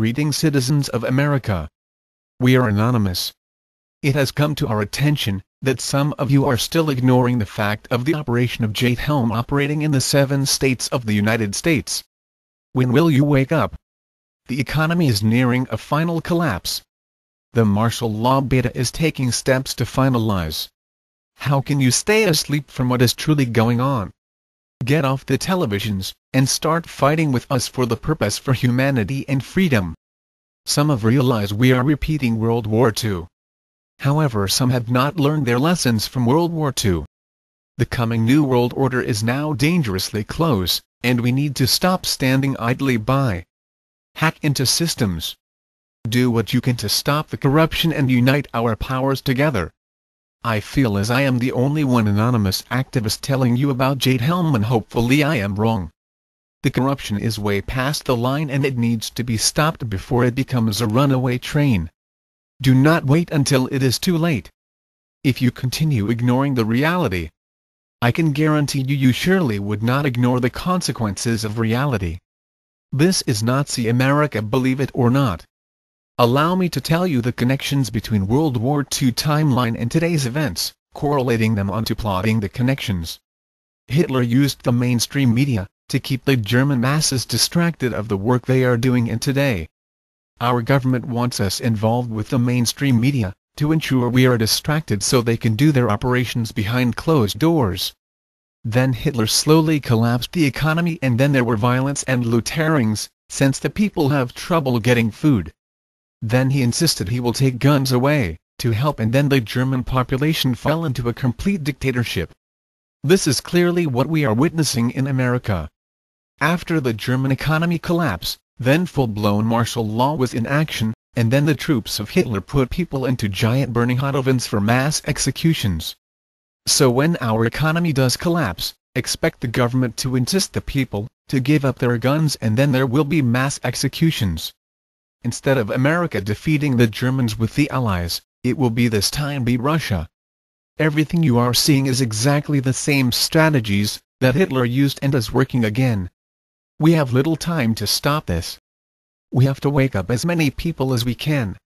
Greetings, citizens of America. We are anonymous. It has come to our attention that some of you are still ignoring the fact of the operation of Jade Helm operating in the 7 states of the United States. When will you wake up? The economy is nearing a final collapse. The martial law beta is taking steps to finalize. How can you stay asleep from what is truly going on? Get off the televisions, and start fighting with us for the purpose for humanity and freedom. Some have realized we are repeating World War II. However, some have not learned their lessons from World War II. The coming New World Order is now dangerously close, and we need to stop standing idly by. Hack into systems. Do what you can to stop the corruption and unite our powers together. I feel as I am the only one anonymous activist telling you about Jade Helm, and hopefully I am wrong. The corruption is way past the line and it needs to be stopped before it becomes a runaway train. Do not wait until it is too late. If you continue ignoring the reality, I can guarantee you surely would not ignore the consequences of reality. This is Nazi America, believe it or not. Allow me to tell you the connections between World War II timeline and today's events, correlating them onto plotting the connections. Hitler used the mainstream media to keep the German masses distracted of the work they are doing in today. Our government wants us involved with the mainstream media to ensure we are distracted so they can do their operations behind closed doors. Then Hitler slowly collapsed the economy, and then there were violence and looterings, since the people have trouble getting food. Then he insisted he will take guns away, to help, and then the German population fell into a complete dictatorship. This is clearly what we are witnessing in America. After the German economy collapsed, then full-blown martial law was in action, and then the troops of Hitler put people into giant burning hot ovens for mass executions. So when our economy does collapse, expect the government to insist the people to give up their guns, and then there will be mass executions. Instead of America defeating the Germans with the Allies, it will be this time be Russia. Everything you are seeing is exactly the same strategies that Hitler used and is working again. We have little time to stop this. We have to wake up as many people as we can.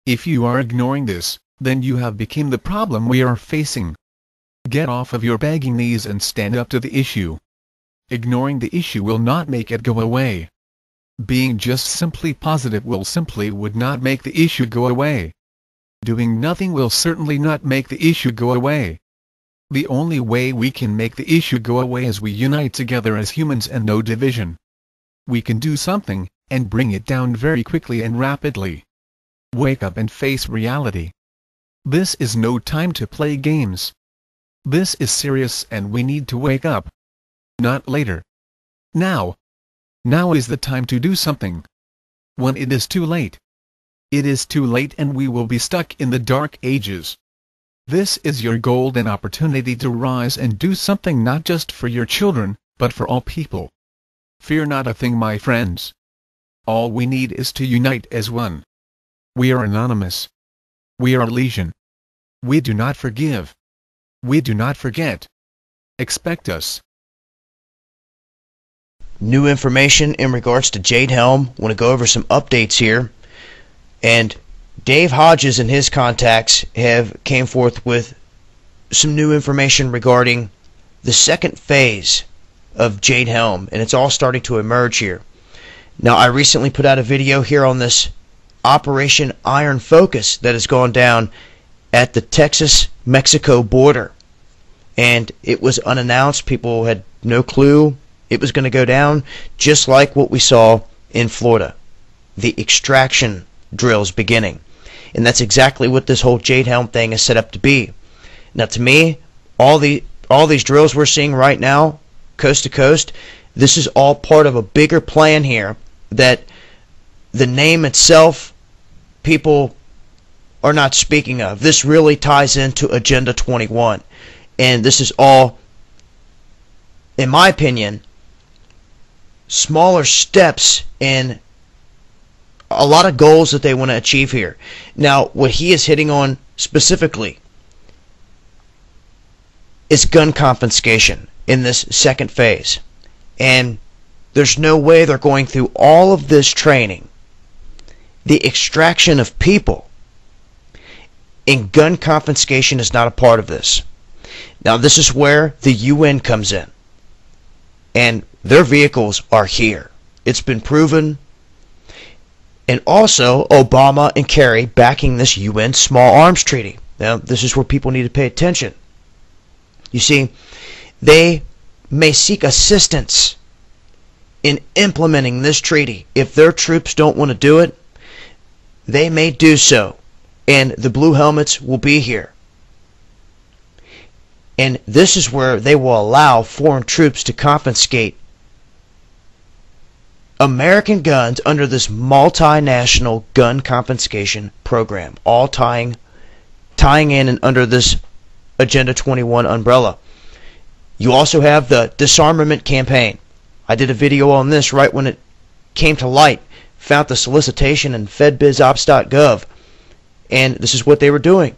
If you are ignoring this, then you have become the problem we are facing. Get off of your begging knees and stand up to the issue. Ignoring the issue will not make it go away. Being just simply positive would not make the issue go away. Doing nothing will certainly not make the issue go away. The only way we can make the issue go away is we unite together as humans and no division. We can do something, and bring it down very quickly and rapidly. Wake up and face reality. This is no time to play games. This is serious, and we need to wake up. Not later. Now. Now is the time to do something. When it is too late. It is too late, and we will be stuck in the dark ages. This is your golden opportunity to rise and do something, not just for your children, but for all people. Fear not a thing, my friends. All we need is to unite as one. We are anonymous. We are legion. We do not forgive. We do not forget. Expect us. New information in regards to Jade Helm. Want to go over some updates here. And Dave Hodges and his contacts have came forth with some new information regarding the second phase of Jade Helm, and it's all starting to emerge here. Now, I recently put out a video here on this Operation Iron Focus that has gone down at the Texas-Mexico border, and it was unannounced. People had no clue it was going to go down, just like what we saw in Florida, the extraction drills beginning. And that's exactly what this whole Jade Helm thing is set up to be. Now, to me, all these drills we're seeing right now, coast to coast, this is all part of a bigger plan here that the name itself people are not speaking of. This really ties into Agenda 21. And this is all, in my opinion, smaller steps in a lot of goals that they want to achieve here. Now, what he is hitting on specifically is gun confiscation in this second phase. And there's no way they're going through all of this training the extraction of people. And gun confiscation is not a part of this. Now this is where the UN comes in. And their vehicles are here. It's been proven. And also Obama and Kerry backing this UN small arms treaty. Now this is where people need to pay attention. You see, they may seek assistance in implementing this treaty. If their troops don't want to do it, they may do so. And the blue helmets will be here. And this is where they will allow foreign troops to confiscate American guns under this multinational gun confiscation program, all tying in and under this Agenda 21 umbrella. You also have the disarmament campaign. I did a video on this right when it came to light. Found the solicitation in fedbizops.gov. And this is what they were doing.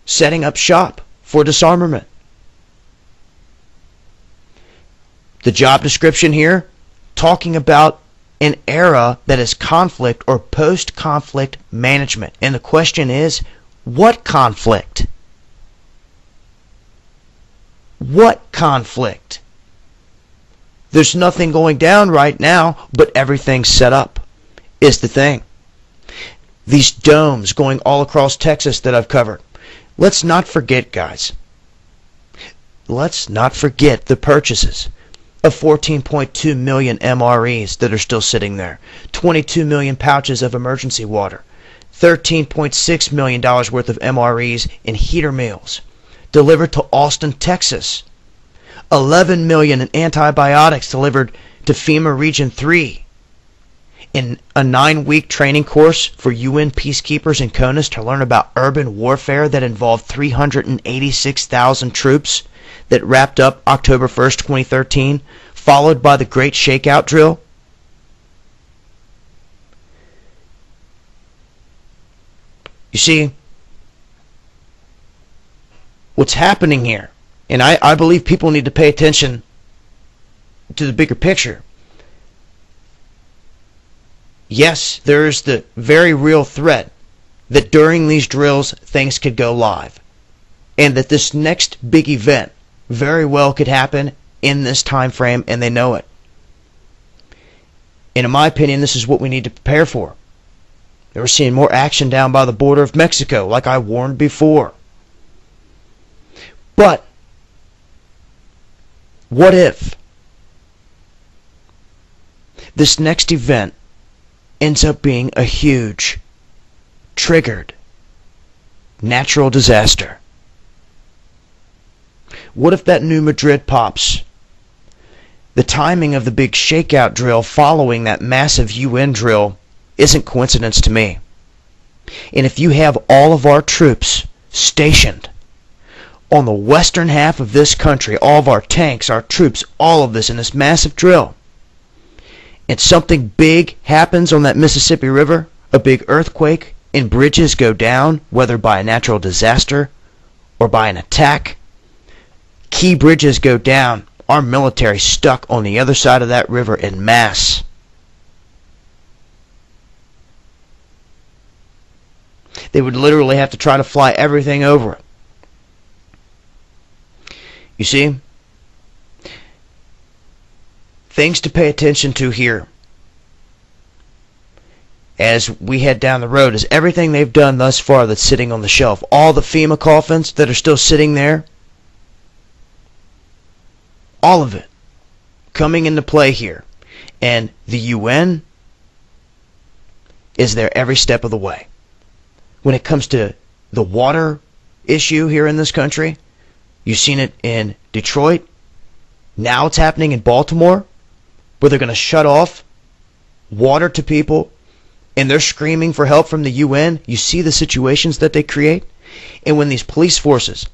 Setting up shop for disarmament. The job description here, talking about an era that is conflict or post-conflict management. And the question is, what conflict? What conflict? There's nothing going down right now, but everything's set up, is the thing. These domes going all across Texas that I've covered. Let's not forget, guys. Let's not forget the purchases of 14.2 million MREs that are still sitting there. 22 million pouches of emergency water. $13.6 million worth of MREs in heater meals delivered to Austin, Texas. 11 million in antibiotics delivered to FEMA Region 3. In a 9-week training course for UN peacekeepers in CONUS to learn about urban warfare that involved 386,000 troops that wrapped up October 1st, 2013, followed by the Great Shakeout Drill. You see, what's happening here, and I believe people need to pay attention to the bigger picture. Yes, there is the very real threat that during these drills things could go live, and that this next big event very well could happen in this time frame, and they know it. And in my opinion, this is what we need to prepare for. We're seeing more action down by the border of Mexico, like I warned before. But what if this next event ends up being a huge, triggered, natural disaster? What if that new Madrid pops? The timing of the big shakeout drill following that massive UN drill isn't coincidence to me. And if you have all of our troops stationed on the western half of this country, all of our tanks, our troops, all of this in this massive drill, and something big happens on that Mississippi River, a big earthquake, and bridges go down, whether by a natural disaster or by an attack, key bridges go down, our military stuck on the other side of that river en masse. They would literally have to try to fly everything over it. You see? Things to pay attention to here as we head down the road is everything they've done thus far that's sitting on the shelf. All the FEMA coffins that are still sitting there. All of it coming into play here. And the UN is there every step of the way. When it comes to the water issue here in this country, you've seen it in Detroit. Now it's happening in Baltimore, where they're going to shut off water to people, and they're screaming for help from the UN. You see the situations that they create? And when these police forces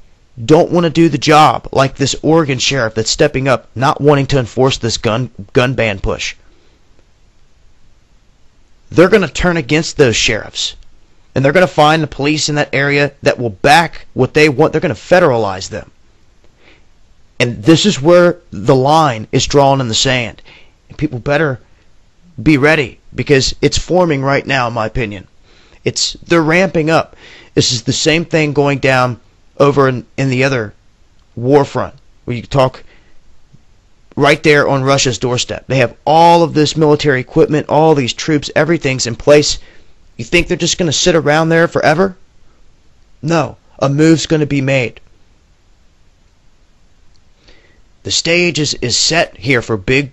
don't want to do the job, like this Oregon sheriff that's stepping up, not wanting to enforce this gun ban push, they're going to turn against those sheriffs. And they're going to find the police in that area that will back what they want. They're going to federalize them. And this is where the line is drawn in the sand. And people better be ready, because it's forming right now, in my opinion. They're ramping up. This is the same thing going down over in the other war front, where you talk right there on Russia's doorstep. They have all of this military equipment, all these troops, everything's in place. You think they're just going to sit around there forever? No, a move's going to be made. The stage is set here for big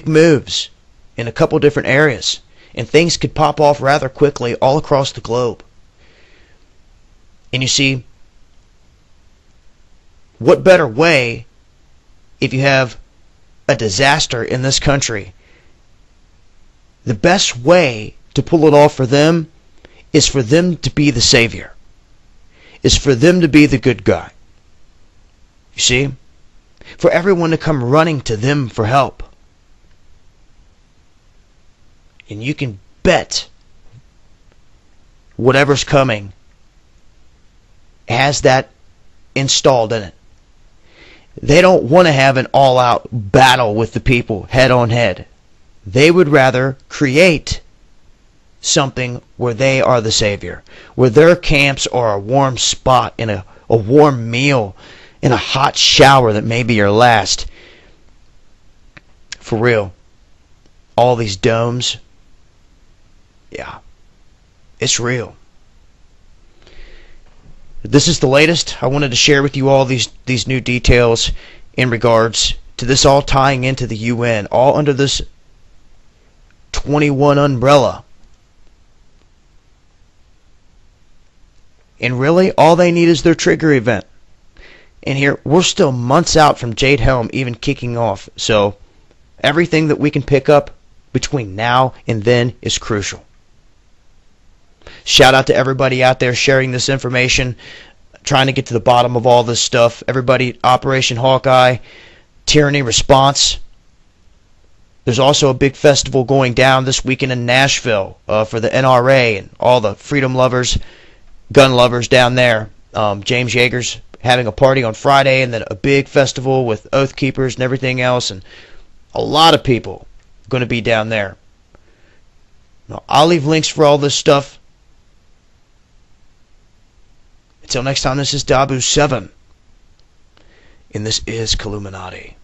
moves in a couple different areas, and things could pop off rather quickly all across the globe. And you see, what better way, if you have a disaster in this country, the best way to pull it off for them is for them to be the savior, is for them to be the good guy. You see? For everyone to come running to them for help. And you can bet whatever's coming has that installed in it. They don't want to have an all-out battle with the people head on head. They would rather create something where they are the savior, where their camps are a warm spot, in a warm meal, in a hot shower that may be your last. For real. All these domes. Yeah. It's real. This is the latest. I wanted to share with you all these new details in regards to this all tying into the UN, all under this 21 umbrella. And really, all they need is their trigger event. And here, we're still months out from Jade Helm even kicking off. So, everything that we can pick up between now and then is crucial. Shout out to everybody out there sharing this information, trying to get to the bottom of all this stuff. Everybody, Operation Hawkeye, Tyranny Response. There's also a big festival going down this weekend in Nashville for the NRA and all the freedom lovers, gun lovers down there. James Yeager's having a party on Friday, and then a big festival with Oath Keepers and everything else, and a lot of people going to be down there. Now, I'll leave links for all this stuff. Until next time, this is Dabu7, and this is Killuminati.